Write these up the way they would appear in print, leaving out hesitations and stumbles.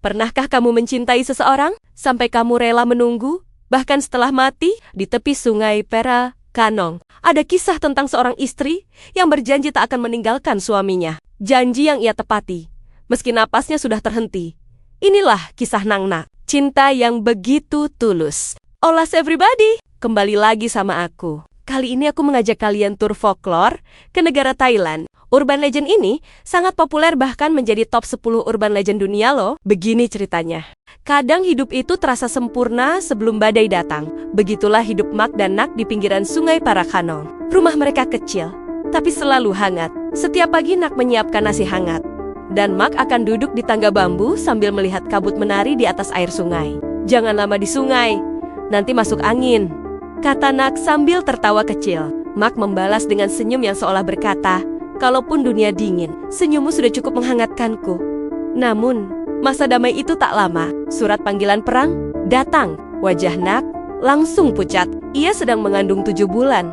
Pernahkah kamu mencintai seseorang sampai kamu rela menunggu, bahkan setelah mati, di tepi sungai Pera, Kanong? Ada kisah tentang seorang istri yang berjanji tak akan meninggalkan suaminya. Janji yang ia tepati, meski napasnya sudah terhenti. Inilah kisah Nangnak, cinta yang begitu tulus. Olas everybody, kembali lagi sama aku. Kali ini aku mengajak kalian tur folklore ke negara Thailand. Urban legend ini sangat populer bahkan menjadi top 10 urban legend dunia loh. Begini ceritanya. Kadang hidup itu terasa sempurna sebelum badai datang. Begitulah hidup Mak dan Nak di pinggiran sungai Parakanong. Rumah mereka kecil, tapi selalu hangat. Setiap pagi Nak menyiapkan nasi hangat. Dan Mak akan duduk di tangga bambu sambil melihat kabut menari di atas air sungai. Jangan lama di sungai, nanti masuk angin, kata Nak sambil tertawa kecil. Mak membalas dengan senyum yang seolah berkata, kalaupun dunia dingin, senyummu sudah cukup menghangatkanku. Namun, masa damai itu tak lama. Surat panggilan perang datang. Wajah Nak langsung pucat. Ia sedang mengandung 7 bulan.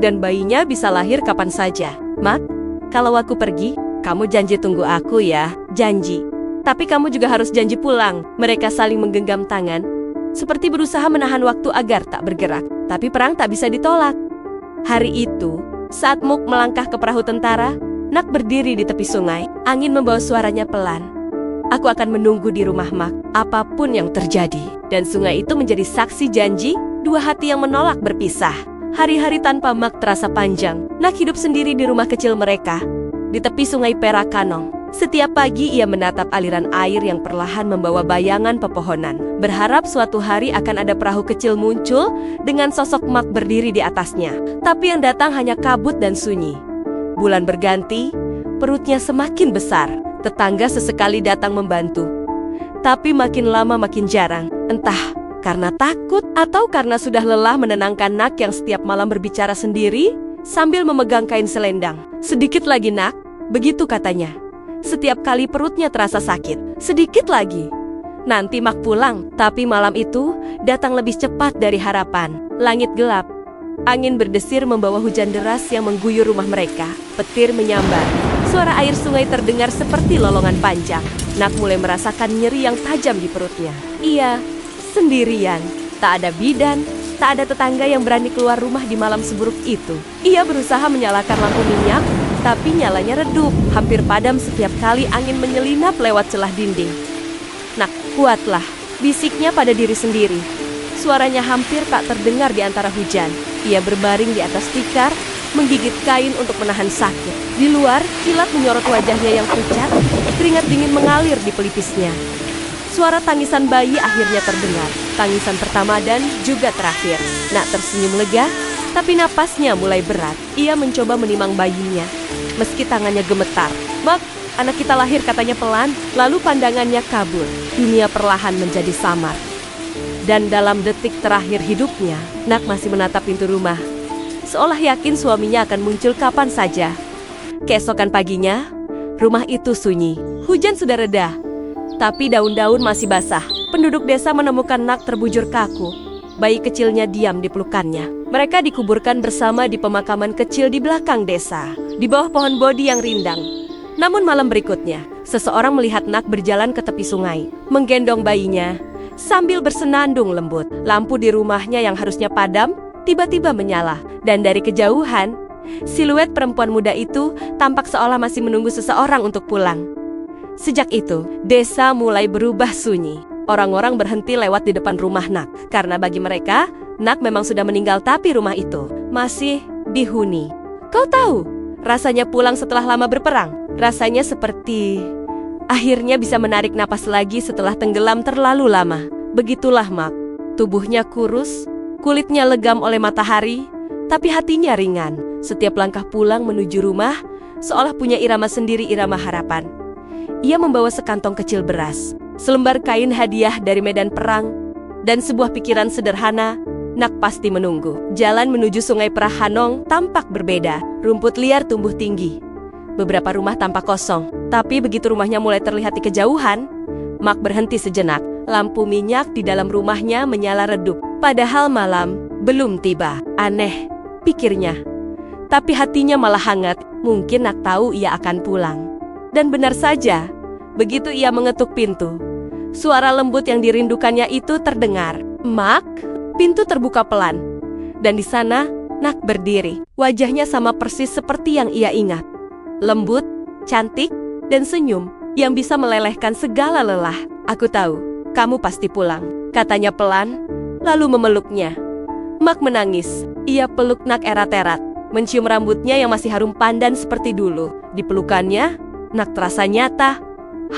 Dan bayinya bisa lahir kapan saja. Mak, kalau aku pergi, kamu janji tunggu aku ya. Janji. Tapi kamu juga harus janji pulang. Mereka saling menggenggam tangan, seperti berusaha menahan waktu agar tak bergerak. Tapi perang tak bisa ditolak. Hari itu, saat Muk melangkah ke perahu tentara, Nak berdiri di tepi sungai. Angin membawa suaranya pelan. Aku akan menunggu di rumah Mak, apapun yang terjadi. Dan sungai itu menjadi saksi janji, dua hati yang menolak berpisah. Hari-hari tanpa Mak terasa panjang. Nak hidup sendiri di rumah kecil mereka, di tepi sungai Pera Kanong. Setiap pagi ia menatap aliran air yang perlahan membawa bayangan pepohonan. Berharap suatu hari akan ada perahu kecil muncul dengan sosok Mak berdiri di atasnya. Tapi yang datang hanya kabut dan sunyi. Bulan berganti, perutnya semakin besar. Tetangga sesekali datang membantu. Tapi makin lama makin jarang. Entah karena takut atau karena sudah lelah menenangkan Nak yang setiap malam berbicara sendiri sambil memegang kain selendang. Sedikit lagi Nak, begitu katanya. Setiap kali perutnya terasa sakit. Sedikit lagi, nanti Mak pulang. Tapi malam itu datang lebih cepat dari harapan. Langit gelap, angin berdesir membawa hujan deras yang mengguyur rumah mereka. Petir menyambar, suara air sungai terdengar seperti lolongan panjang. Nak mulai merasakan nyeri yang tajam di perutnya. Ia sendirian, tak ada bidan, tak ada tetangga yang berani keluar rumah di malam seburuk itu. Ia berusaha menyalakan lampu minyak, tapi nyalanya redup, hampir padam setiap kali angin menyelinap lewat celah dinding. Nak, kuatlah, bisiknya pada diri sendiri. Suaranya hampir tak terdengar di antara hujan. Ia berbaring di atas tikar, menggigit kain untuk menahan sakit. Di luar, kilat menyorot wajahnya yang pucat, keringat dingin mengalir di pelipisnya. Suara tangisan bayi akhirnya terdengar. Tangisan pertama dan juga terakhir. Nak tersenyum lega, tapi napasnya mulai berat. Ia mencoba menimang bayinya, meski tangannya gemetar. Mak, anak kita lahir, katanya pelan. Lalu pandangannya kabur. Dunia perlahan menjadi samar. Dan dalam detik terakhir hidupnya, Nak masih menatap pintu rumah, seolah yakin suaminya akan muncul kapan saja. Keesokan paginya, rumah itu sunyi. Hujan sudah reda, tapi daun-daun masih basah. Penduduk desa menemukan Nak terbujur kaku. Bayi kecilnya diam di pelukannya. Mereka dikuburkan bersama di pemakaman kecil di belakang desa, di bawah pohon bodi yang rindang. Namun malam berikutnya, seseorang melihat Nak berjalan ke tepi sungai, menggendong bayinya, sambil bersenandung lembut. Lampu di rumahnya yang harusnya padam, tiba-tiba menyala. Dan dari kejauhan, siluet perempuan muda itu tampak seolah masih menunggu seseorang untuk pulang. Sejak itu, desa mulai berubah sunyi. Orang-orang berhenti lewat di depan rumah Nak, karena bagi mereka, Nak memang sudah meninggal, tapi rumah itu masih dihuni. Kau tahu, rasanya pulang setelah lama berperang. Rasanya seperti akhirnya bisa menarik napas lagi setelah tenggelam terlalu lama. Begitulah Mak. Tubuhnya kurus, kulitnya legam oleh matahari, tapi hatinya ringan. Setiap langkah pulang menuju rumah seolah punya irama sendiri, irama harapan. Ia membawa sekantong kecil beras, selembar kain hadiah dari medan perang, dan sebuah pikiran sederhana. Nak pasti menunggu. Jalan menuju sungai Prahanong tampak berbeda. Rumput liar tumbuh tinggi. Beberapa rumah tampak kosong. Tapi begitu rumahnya mulai terlihat di kejauhan, Mak berhenti sejenak. Lampu minyak di dalam rumahnya menyala redup. Padahal malam belum tiba. Aneh, pikirnya. Tapi hatinya malah hangat. Mungkin Nak tahu ia akan pulang. Dan benar saja, begitu ia mengetuk pintu, Suara lembut yang dirindukannya itu terdengar. Mak, pintu terbuka pelan. Dan di sana, Nak berdiri. Wajahnya sama persis seperti yang ia ingat. Lembut, cantik, dan senyum yang bisa melelehkan segala lelah. Aku tahu, kamu pasti pulang, katanya pelan, lalu memeluknya. Mak menangis. Ia peluk Nak erat-erat, mencium rambutnya yang masih harum pandan seperti dulu. Di pelukannya, Nak terasa nyata,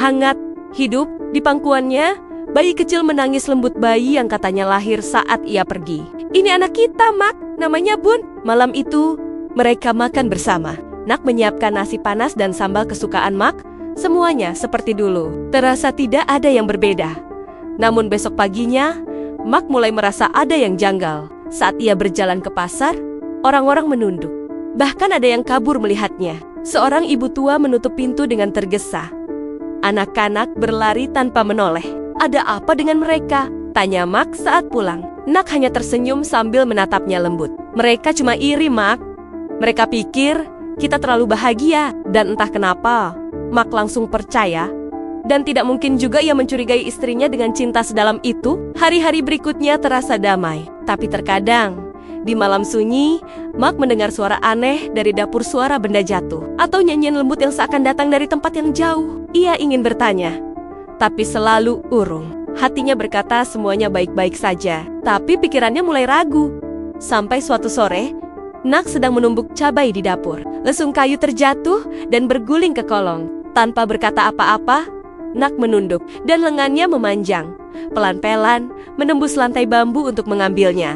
hangat, hidup. Di pangkuannya, bayi kecil menangis lembut bayi yang katanya lahir saat ia pergi. Ini anak kita, Mak, namanya Bun. Malam itu, mereka makan bersama. Nak menyiapkan nasi panas dan sambal kesukaan Mak. Semuanya seperti dulu. Terasa tidak ada yang berbeda. Namun besok paginya, Mak mulai merasa ada yang janggal. Saat ia berjalan ke pasar, orang-orang menunduk. Bahkan ada yang kabur melihatnya. Seorang ibu tua menutup pintu dengan tergesa. Anak-anak berlari tanpa menoleh. Ada apa dengan mereka? Tanya Mak saat pulang. Nak hanya tersenyum sambil menatapnya lembut. Mereka cuma iri, Mak. Mereka pikir kita terlalu bahagia. Dan entah kenapa, Mak langsung percaya. Dan tidak mungkin juga ia mencurigai istrinya dengan cinta sedalam itu. Hari-hari berikutnya terasa damai. Tapi terkadang, di malam sunyi, Mak mendengar suara aneh dari dapur, suara benda jatuh. Atau nyanyian lembut yang seakan datang dari tempat yang jauh. Ia ingin bertanya, tapi selalu urung. Hatinya berkata semuanya baik-baik saja, tapi pikirannya mulai ragu. Sampai suatu sore, Nak sedang menumbuk cabai di dapur. Lesung kayu terjatuh dan berguling ke kolong. Tanpa berkata apa-apa, Nak menunduk dan lengannya memanjang. Pelan-pelan menembus lantai bambu untuk mengambilnya.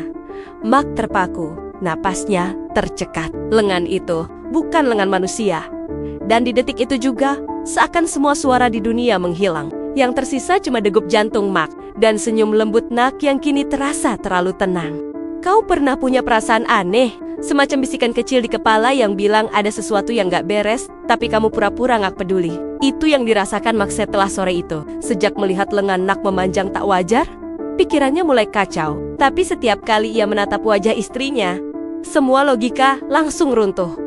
Mak terpaku, napasnya tercekat. Lengan itu bukan lengan manusia. Dan di detik itu juga, seakan semua suara di dunia menghilang. Yang tersisa cuma degup jantung Mak dan senyum lembut Nak yang kini terasa terlalu tenang. Kau pernah punya perasaan aneh, semacam bisikan kecil di kepala yang bilang ada sesuatu yang gak beres, tapi kamu pura-pura gak peduli. Itu yang dirasakan Mak setelah sore itu. Sejak melihat lengan Nak memanjang tak wajar, pikirannya mulai kacau. Tapi setiap kali ia menatap wajah istrinya, semua logika langsung runtuh.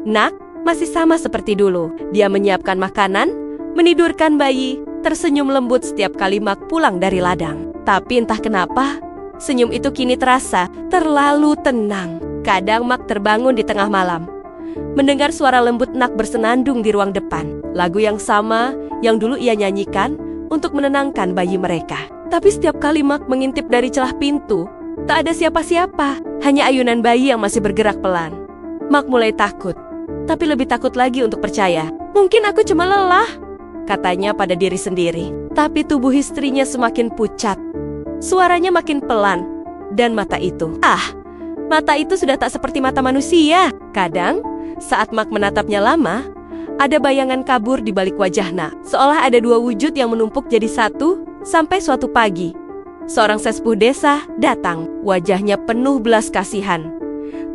Nak masih sama seperti dulu. Dia menyiapkan makanan, menidurkan bayi, tersenyum lembut setiap kali Mak pulang dari ladang. Tapi entah kenapa, senyum itu kini terasa terlalu tenang. Kadang Mak terbangun di tengah malam, mendengar suara lembut Nak bersenandung di ruang depan. Lagu yang sama yang dulu ia nyanyikan untuk menenangkan bayi mereka. Tapi setiap kali Mak mengintip dari celah pintu, tak ada siapa-siapa, hanya ayunan bayi yang masih bergerak pelan. Mak mulai takut, tapi lebih takut lagi untuk percaya. Mungkin aku cuma lelah, katanya pada diri sendiri. Tapi tubuh istrinya semakin pucat. Suaranya makin pelan. Dan mata itu, mata itu sudah tak seperti mata manusia. Kadang, saat Mak menatapnya lama, ada bayangan kabur di balik wajahnya. Seolah ada dua wujud yang menumpuk jadi satu. Sampai suatu pagi, seorang sesepuh desa datang. Wajahnya penuh belas kasihan,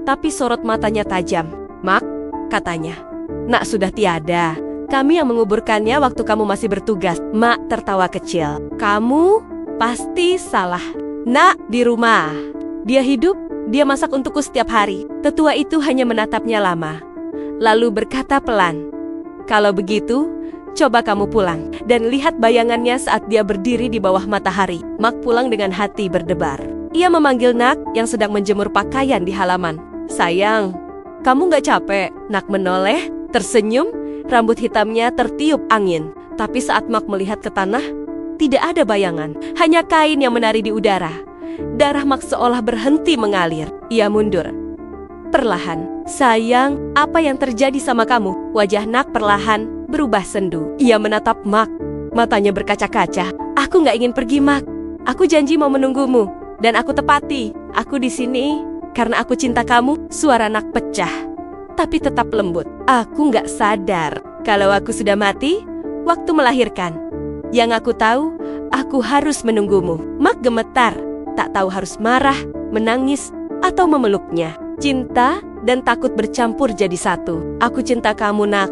tapi sorot matanya tajam. Mak, katanya, Nak sudah tiada. Kami yang menguburkannya waktu kamu masih bertugas. Mak tertawa kecil. Kamu pasti salah. Nak di rumah. Dia hidup, dia masak untukku setiap hari. Tetua itu hanya menatapnya lama, lalu berkata pelan, kalau begitu, coba kamu pulang dan lihat bayangannya saat dia berdiri di bawah matahari. Mak pulang dengan hati berdebar. Ia memanggil Nak yang sedang menjemur pakaian di halaman. Sayang, kamu gak capek? Nak menoleh, tersenyum, rambut hitamnya tertiup angin. Tapi saat Mak melihat ke tanah, tidak ada bayangan, hanya kain yang menari di udara. Darah Mak seolah berhenti mengalir. Ia mundur. Perlahan, sayang, apa yang terjadi sama kamu? Wajah Nak perlahan berubah sendu. Ia menatap Mak, matanya berkaca-kaca. Aku gak ingin pergi, Mak. Aku janji mau menunggumu, dan aku tepati. Aku di sini karena aku cinta kamu. Suara Nak pecah, tapi tetap lembut. Aku gak sadar kalau aku sudah mati waktu melahirkan. Yang aku tahu, aku harus menunggumu. Mak gemetar, tak tahu harus marah, menangis, atau memeluknya. Cinta dan takut bercampur jadi satu. Aku cinta kamu, Nak.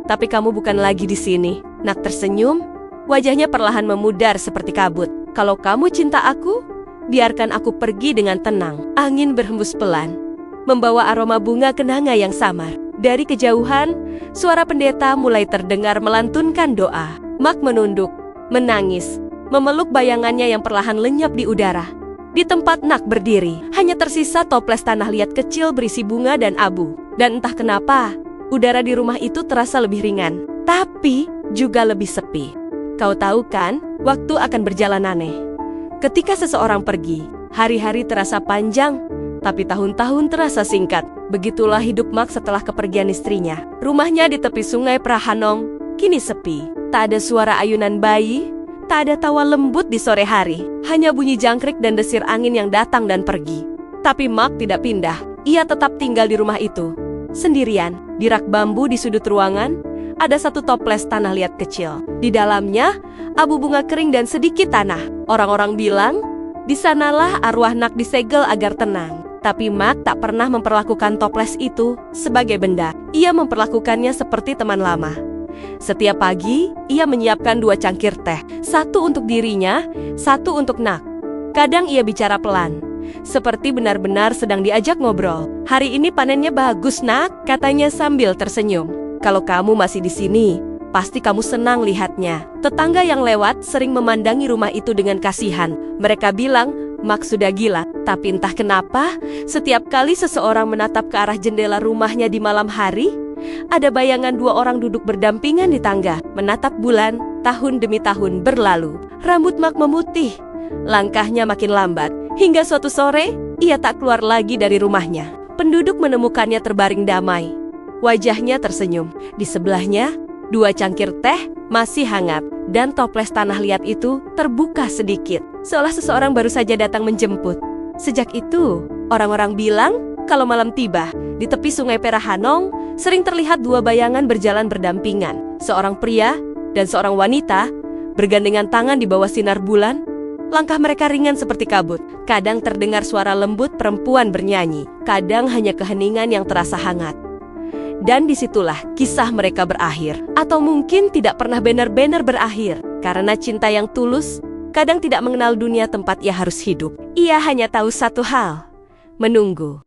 Tapi kamu bukan lagi di sini. Nak tersenyum, wajahnya perlahan memudar seperti kabut. Kalau kamu cinta aku, biarkan aku pergi dengan tenang. Angin berhembus pelan, membawa aroma bunga kenanga yang samar. Dari kejauhan, suara pendeta mulai terdengar melantunkan doa. Mak menunduk, menangis, memeluk bayangannya yang perlahan lenyap di udara. Di tempat Nak berdiri, hanya tersisa toples tanah liat kecil berisi bunga dan abu. Dan entah kenapa, udara di rumah itu terasa lebih ringan, tapi juga lebih sepi. Kau tahu kan, waktu akan berjalan aneh. Ketika seseorang pergi, hari-hari terasa panjang, tapi tahun-tahun terasa singkat. Begitulah hidup Mak setelah kepergian istrinya. Rumahnya di tepi sungai Prahanong kini sepi. Tak ada suara ayunan bayi, tak ada tawa lembut di sore hari. Hanya bunyi jangkrik dan desir angin yang datang dan pergi. Tapi Mak tidak pindah. Ia tetap tinggal di rumah itu. Sendirian, di rak bambu di sudut ruangan, ada satu toples tanah liat kecil. Di dalamnya, abu bunga kering dan sedikit tanah. Orang-orang bilang, di sanalah arwah Nak disegel agar tenang. Tapi Mak tak pernah memperlakukan toples itu sebagai benda. Ia memperlakukannya seperti teman lama. Setiap pagi, ia menyiapkan 2 cangkir teh. 1 untuk dirinya, 1 untuk Nak. Kadang ia bicara pelan, seperti benar-benar sedang diajak ngobrol. "Hari ini panennya bagus, Nak," katanya sambil tersenyum. "Kalau kamu masih di sini, pasti kamu senang lihatnya." Tetangga yang lewat sering memandangi rumah itu dengan kasihan. Mereka bilang, Mak sudah gila. Tapi entah kenapa, setiap kali seseorang menatap ke arah jendela rumahnya di malam hari, ada bayangan 2 orang duduk berdampingan di tangga, menatap bulan. Tahun demi tahun berlalu. Rambut Mak memutih, langkahnya makin lambat. Hingga suatu sore, ia tak keluar lagi dari rumahnya. Penduduk menemukannya terbaring damai. Wajahnya tersenyum. Di sebelahnya, 2 cangkir teh masih hangat, dan toples tanah liat itu terbuka sedikit, seolah seseorang baru saja datang menjemput. Sejak itu, orang-orang bilang kalau malam tiba, di tepi sungai Prahanong sering terlihat 2 bayangan berjalan berdampingan. Seorang pria dan seorang wanita bergandengan tangan di bawah sinar bulan. Langkah mereka ringan seperti kabut. Kadang terdengar suara lembut perempuan bernyanyi, kadang hanya keheningan yang terasa hangat. Dan disitulah kisah mereka berakhir. Atau mungkin tidak pernah benar-benar berakhir. Karena cinta yang tulus kadang tidak mengenal dunia tempat ia harus hidup. Ia hanya tahu satu hal: menunggu.